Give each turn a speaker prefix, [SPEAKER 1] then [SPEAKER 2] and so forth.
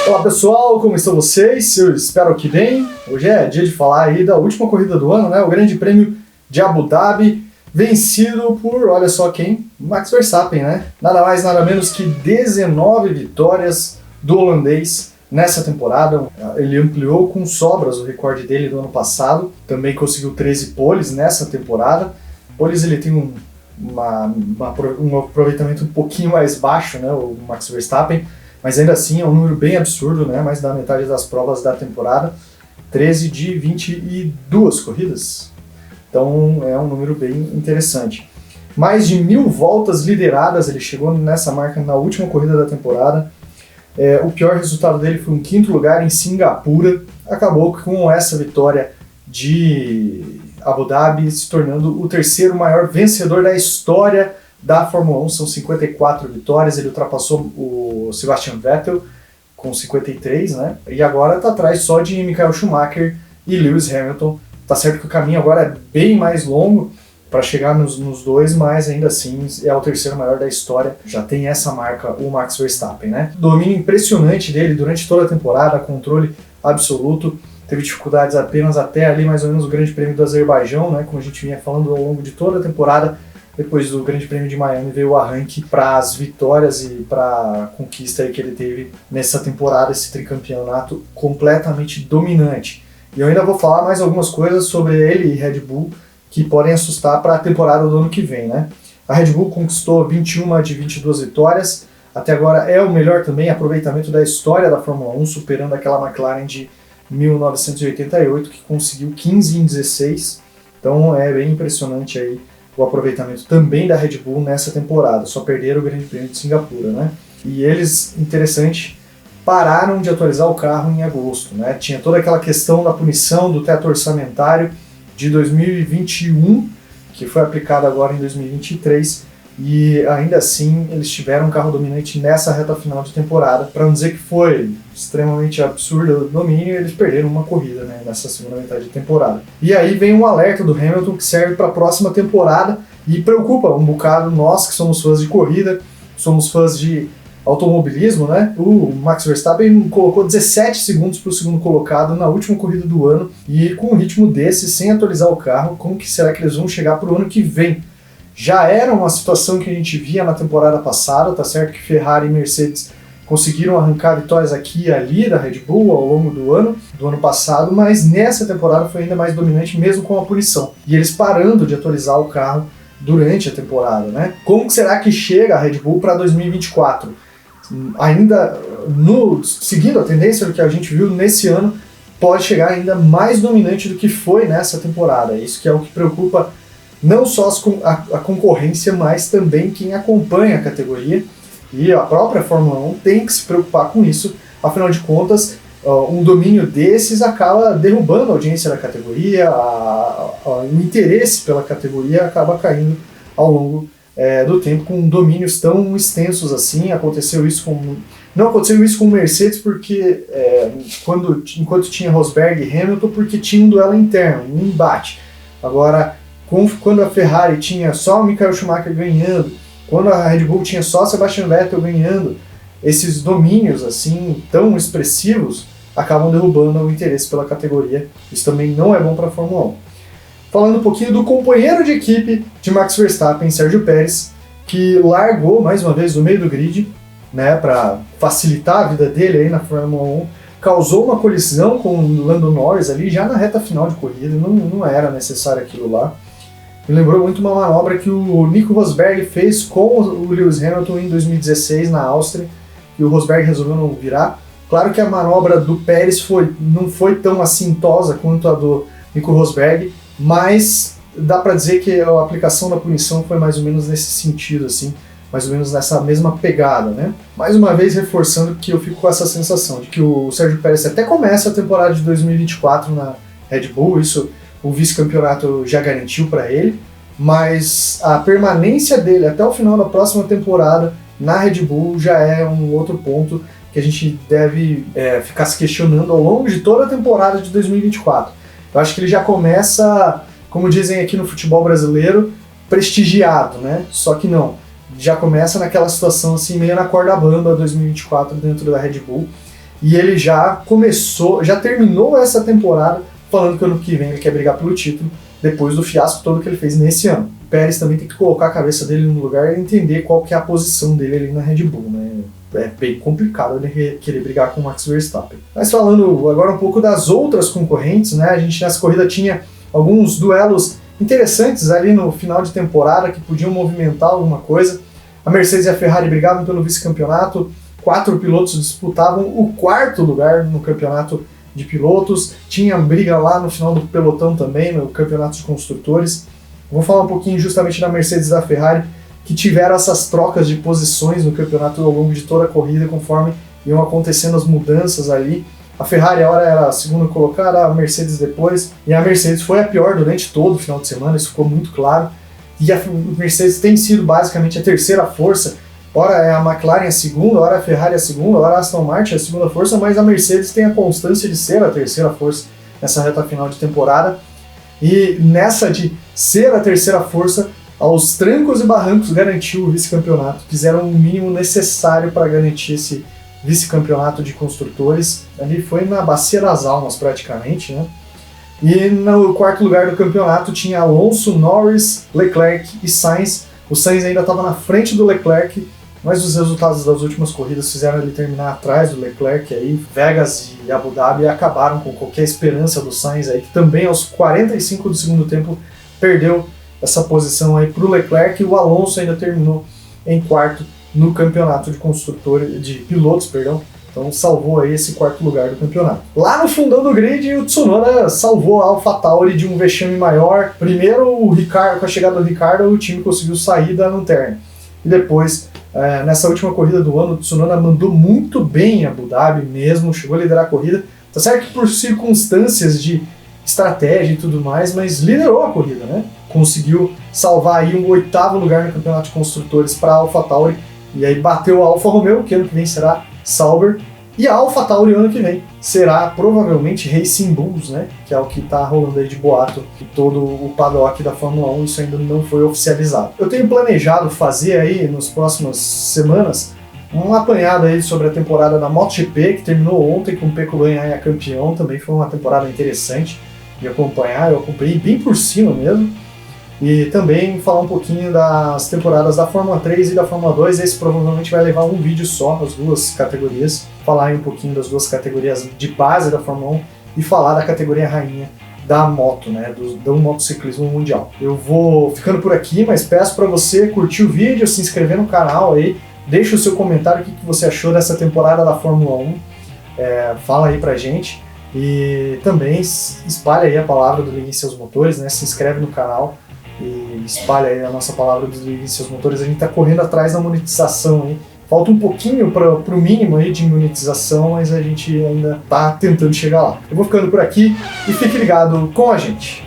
[SPEAKER 1] Olá pessoal, como estão vocês? Eu espero que bem. Hoje é dia de falar aí da última corrida do ano, né? O Grande Prêmio de Abu Dhabi, vencido por, olha só quem? Max Verstappen, né? Nada mais, nada menos que 19 vitórias do holandês nessa temporada. Ele ampliou com sobras o recorde dele do ano passado, também conseguiu 13 poles nessa temporada. Poles ele tem um aproveitamento um pouquinho mais baixo, né? O Max Verstappen, mas ainda assim é um número bem absurdo, né? Mais da metade das provas da temporada, 13 de 22 corridas. Então é um número bem interessante. Mais de 1000 voltas lideradas, ele chegou nessa marca na última corrida da temporada. O pior resultado dele foi um 5º lugar em Singapura. Acabou com essa vitória de Abu Dhabi se tornando o 3º maior vencedor da história da Fórmula 1, são 54 vitórias, ele ultrapassou o Sebastian Vettel com 53, né? E agora está atrás só de Michael Schumacher e Lewis Hamilton. Tá certo que o caminho agora é bem mais longo para chegar nos dois, mas ainda assim é o 3º maior da história. Já tem essa marca o Max Verstappen, né? Domínio impressionante dele durante toda a temporada, controle absoluto. Teve dificuldades apenas até ali mais ou menos o Grande Prêmio do Azerbaijão, né? Como a gente vinha falando ao longo de toda a temporada. Depois do Grande Prêmio de Miami veio o arranque para as vitórias e para a conquista aí que ele teve nessa temporada, esse tricampeonato completamente dominante. E eu ainda vou falar mais algumas coisas sobre ele e Red Bull que podem assustar para a temporada do ano que vem, né? A Red Bull conquistou 21 de 22 vitórias, até agora é o melhor também aproveitamento da história da Fórmula 1, superando aquela McLaren de 1988 que conseguiu 15 em 16. Então é bem impressionante aí o aproveitamento também da Red Bull nessa temporada, só perderam o Grande Prêmio de Singapura, né? E eles, interessante, pararam de atualizar o carro em agosto, né? Tinha toda aquela questão da punição do teto orçamentário de 2021, que foi aplicada agora em 2023, e ainda assim eles tiveram um carro dominante nessa reta final de temporada. Para não dizer que foi extremamente absurdo o domínio, eles perderam uma corrida, né, nessa segunda metade de temporada. E aí vem um alerta do Hamilton que serve para a próxima temporada e preocupa um bocado nós que somos fãs de corrida, somos fãs de automobilismo, né? O Max Verstappen colocou 17 segundos para o segundo colocado na última corrida do ano, e com um ritmo desse, sem atualizar o carro, como que será que eles vão chegar para o ano que vem? Já era uma situação que a gente via na temporada passada, tá certo que Ferrari e Mercedes conseguiram arrancar vitórias aqui e ali da Red Bull ao longo do ano passado, mas nessa temporada foi ainda mais dominante mesmo com a punição. E eles parando de atualizar o carro durante a temporada, né? Como que será que chega a Red Bull para 2024? Ainda seguindo a tendência do que a gente viu nesse ano, pode chegar ainda mais dominante do que foi nessa temporada. Isso que é o que preocupa não só a concorrência, mas também quem acompanha a categoria, e a própria Fórmula 1 tem que se preocupar com isso, afinal de contas, um domínio desses acaba derrubando a audiência da categoria, o interesse pela categoria acaba caindo ao longo do tempo, com domínios tão extensos assim. Não aconteceu isso com o Mercedes porque enquanto tinha Rosberg e Hamilton, porque tinha um duelo interno, um embate. Agora, quando a Ferrari tinha só o Michael Schumacher ganhando, quando a Red Bull tinha só Sebastian Vettel ganhando, esses domínios assim tão expressivos acabam derrubando o interesse pela categoria. Isso também não é bom para a Fórmula 1. Falando um pouquinho do companheiro de equipe de Max Verstappen, Sérgio Pérez, que largou mais uma vez no meio do grid, né, para facilitar a vida dele aí na Fórmula 1, causou uma colisão com o Lando Norris ali já na reta final de corrida, não era necessário aquilo lá. Me lembrou muito uma manobra que o Nico Rosberg fez com o Lewis Hamilton em 2016 na Áustria, e o Rosberg resolveu não virar. Claro que a manobra do Pérez não foi tão assintosa quanto a do Nico Rosberg, mas dá para dizer que a aplicação da punição foi mais ou menos nesse sentido, assim, mais ou menos nessa mesma pegada, né? Mais uma vez reforçando que eu fico com essa sensação de que o Sérgio Pérez até começa a temporada de 2024 na Red Bull, isso o vice-campeonato já garantiu para ele, mas a permanência dele até o final da próxima temporada na Red Bull já é um outro ponto que a gente deve ficar se questionando ao longo de toda a temporada de 2024. Eu acho que ele já começa, como dizem aqui no futebol brasileiro, prestigiado, né? Só que não. Já começa naquela situação assim, meio na corda bamba 2024 dentro da Red Bull. e ele já terminou essa temporada falando que ano que vem ele quer brigar pelo título, depois do fiasco todo que ele fez nesse ano. O Pérez também tem que colocar a cabeça dele no lugar e entender qual que é a posição dele ali na Red Bull, né? É bem complicado ele querer brigar com o Max Verstappen. Mas falando agora um pouco das outras concorrentes, né? A gente nessa corrida tinha alguns duelos interessantes ali no final de temporada que podiam movimentar alguma coisa. A Mercedes e a Ferrari brigavam pelo vice-campeonato, 4 pilotos disputavam o 4º lugar no campeonato de pilotos, tinha briga lá no final do pelotão também, no campeonato de construtores. Vou falar um pouquinho justamente da Mercedes e da Ferrari, que tiveram essas trocas de posições no campeonato ao longo de toda a corrida, conforme iam acontecendo as mudanças ali. A Ferrari a hora era a segunda colocada, a Mercedes depois, e a Mercedes foi a pior durante todo o final de semana, isso ficou muito claro. E a Mercedes tem sido basicamente a terceira força, ora é a McLaren a segunda, ora a Ferrari a segunda, ora a Aston Martin a segunda força, mas a Mercedes tem a constância de ser a terceira força nessa reta final de temporada. E nessa de ser a terceira força, aos trancos e barrancos garantiu o vice-campeonato, fizeram o mínimo necessário para garantir esse vice-campeonato de construtores. Ali foi na bacia das almas praticamente, né? E no 4º lugar do campeonato tinha Alonso, Norris, Leclerc e Sainz. O Sainz ainda estava na frente do Leclerc, mas os resultados das últimas corridas fizeram ele terminar atrás do Leclerc. Aí Vegas e Abu Dhabi acabaram com qualquer esperança do Sainz, aí, que também aos 45 do segundo tempo perdeu essa posição aí para o Leclerc, e o Alonso ainda terminou em 4º no campeonato de pilotos, então salvou aí esse 4º lugar do campeonato. Lá no fundão do grid, o Tsunoda salvou a AlphaTauri de um vexame maior. Primeiro, com a chegada do Ricciardo, o time conseguiu sair da lanterna. E depois, nessa última corrida do ano, o Tsunoda mandou muito bem em Abu Dhabi mesmo, chegou a liderar a corrida. Tá certo que por circunstâncias de estratégia e tudo mais, mas liderou a corrida, né? Conseguiu salvar aí um 8º lugar no campeonato de construtores para a AlphaTauri, e aí bateu a Alfa Romeo, que ano que vem será Sauber, e a AlphaTauri ano que vem será provavelmente Racing Bulls, né? Que é o que está rolando aí de boato em todo o paddock da Fórmula 1, isso ainda não foi oficializado. Eu tenho planejado fazer aí nas próximas semanas um apanhado aí sobre a temporada da MotoGP, que terminou ontem com o Pecco Bagnaia campeão, também foi uma temporada interessante de acompanhar, eu acompanhei bem por cima mesmo. E também falar um pouquinho das temporadas da Fórmula 3 e da Fórmula 2. Esse provavelmente vai levar um vídeo só, as duas categorias. Falar aí um pouquinho das duas categorias de base da Fórmula 1 e falar da categoria rainha da moto, né, do motociclismo mundial. Eu vou ficando por aqui, mas peço para você curtir o vídeo, se inscrever no canal aí, deixa o seu comentário, o que você achou dessa temporada da Fórmula 1. Fala aí pra gente. E também espalha aí a palavra do Liguem Seus Motores, né, se inscreve no canal e espalha aí a nossa palavra dos Liguem Seus Motores. A gente está correndo atrás da monetização aí. Falta um pouquinho para o mínimo aí de monetização, mas a gente ainda está tentando chegar lá. Eu vou ficando por aqui e fique ligado com a gente.